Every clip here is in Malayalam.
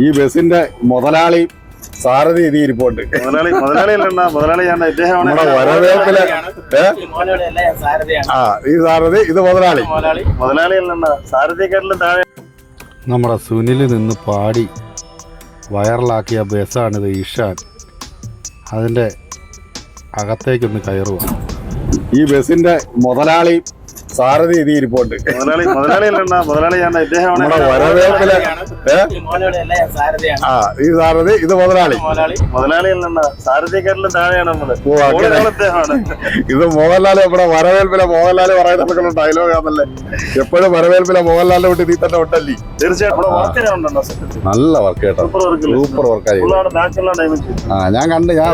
ഈ ബസിന്റെ മുതലാളി സാരഥി ഇത് ഇരിപ്പുണ്ട്. ഈ സാരഥി ഇത് മുതലാളി. നമ്മുടെ സുനിൽ നിന്ന് പാടി വൈറലാക്കിയ ബസ്സാണിത് ഇഷാൻ. അതിൻ്റെ അകത്തേക്കൊന്ന് കയറുക. ഈ ബസിന്റെ മുതലാളി സാരഥി ഇത് ഇരിപ്പുണ്ട്. ഈ സാരഥി ഇത് മുതലാളി. ഇത് മോഹൻലാൽ നമ്മുടെ വരവേൽപ്പിലെ മോഹൻലാൽ പറയുന്ന ഡയലോഗാണല്ലേ. എപ്പോഴും വരവേൽപ്പിലെ മോഹൻലാലിനെ വിട്ട് നീ തന്നെ ഉണ്ടല്ലേ. നല്ല വർക്ക് കേട്ടോ, സൂപ്പർ വർക്കായി. ഞാൻ കണ്ട് ഞാൻ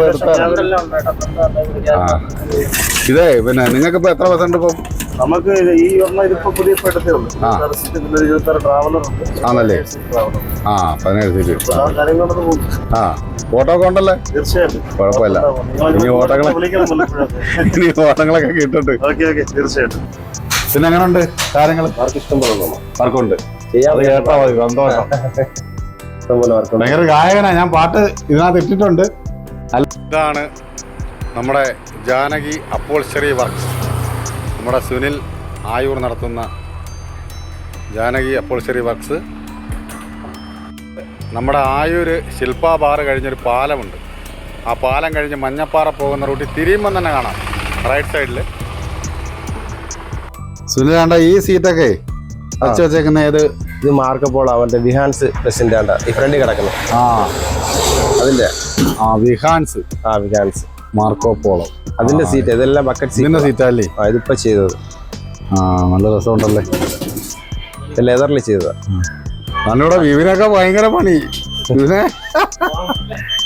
ഇതേ പിന്നെ നിങ്ങൾക്ക് ഇപ്പൊ എത്ര ബസ് ഉണ്ട് ഇപ്പം? നമുക്ക് ഈ ഇതിപ്പോ പുതിയ ആണല്ലേ. 17 സീറ്റ്. ഓട്ടോ ഒക്കെ ഉണ്ടല്ലേ? തീർച്ചയായിട്ടും കുഴപ്പമില്ല. ഇനി ഓട്ടങ്ങളൊക്കെ കിട്ടുന്നുണ്ട്. തീർച്ചയായിട്ടും. പിന്നെ എങ്ങനെയുണ്ട് കാര്യങ്ങൾ? വർക്കുണ്ട്. കേട്ടാ മതി, സന്തോഷം. ഭയങ്കര ഗായകനാ. ഞാൻ പാട്ട് ഇതിനകത്ത് ഇട്ടിട്ടുണ്ട്. ഇതാണ് നമ്മുടെ ജാനകി അപ്പോൾസ്റ്ററി വർക്ക്സ്. നമ്മുടെ സുനിൽ ആയൂർ നടത്തുന്ന ജാനകി അപ്പോൾസ്റ്ററി വർക്ക്സ്. നമ്മുടെ ആയൂർ ശില്പാ ബാർ കഴിഞ്ഞൊരു പാലമുണ്ട്. ആ പാലം കഴിഞ്ഞ് മഞ്ഞപ്പാറ പോകുന്ന റൂട്ടിൽ തിരിയുമ്പം തന്നെ കാണാം റൈറ്റ് സൈഡിൽ. സുനിൽ ആണ്ട ഈ സീറ്റൊക്കെ വെച്ച് വെച്ചേക്കുന്ന ഏത്? ഇത് മാർക്കപ്പോൾ അവന്റെ വിഹാൻസ് ബസിന്റെ ആണ്ട ഈ ഫ്രണ്ടിൽ കിടക്കുന്നു. അതിന്റെ വിഹാൻസ്. വിഹാൻസ് മാർക്കോ പോളോ അതിന്റെ സീറ്റ്. ഇതെല്ലാം ബക്കറ്റ് സീറ്റിന്റെ സീറ്റല്ലേ? ഇതിപ്പോ ചെയ്തത്. നല്ല രസമുണ്ടല്ലേ. ലെതറിൽ ചെയ്തതാ. നല്ലൂടെ വിവിനൊക്കെ ഭയങ്കര പണി.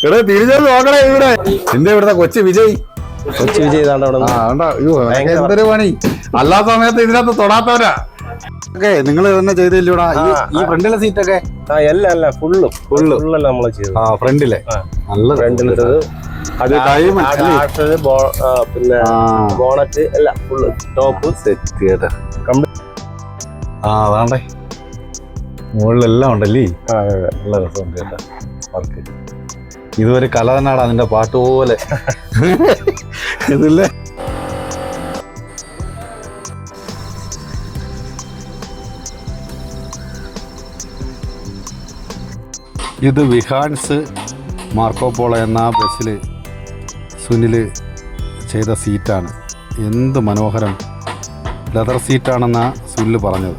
ഇവിടെ തിരിച്ചു നോക്കണേ. ഇവിടെ എന്റെ ഇവിടുത്തെ കൊച്ചു വിജയ്. എന്തൊരു പണി. എല്ലാ സമയത്ത് ഇതിനകത്ത് തൊടാത്തവരാ. നിങ്ങൾ തന്നെ ചെയ്തില്ലൂടാ ഈ ഫ്രണ്ടിലെ സീറ്റൊക്കെ? എല്ലാം ഫുള്ള് നമ്മള് ചെയ്തു. ഫ്രണ്ടിലെ നല്ല ഫ്രണ്ടിലിട്ടത്. അത് പിന്നെ ബോണറ്റ് എല്ലാം ഫുള്ള് ടോപ്പ് സെറ്റ് കേട്ടോ. അതാണ്ടേ മുകളിലെല്ലാം ഉണ്ടല്ലേ. നല്ല രസമുണ്ട് കേട്ടോ വർക്ക്. ഇതൊരു കല തന്നെയാണ് അതിന്റെ പാട്ട് പോലെ. ഇതില്ലേ ഇത് വിഹാൻസ് മാർക്കോ പോളോ എന്ന ബസ്സിൽ സുനിൽ ചെയ്ത സീറ്റാണ്. എന്ത് മനോഹരം ലെതർ സീറ്റാണെന്നാണ് സുനിൽ പറഞ്ഞത്.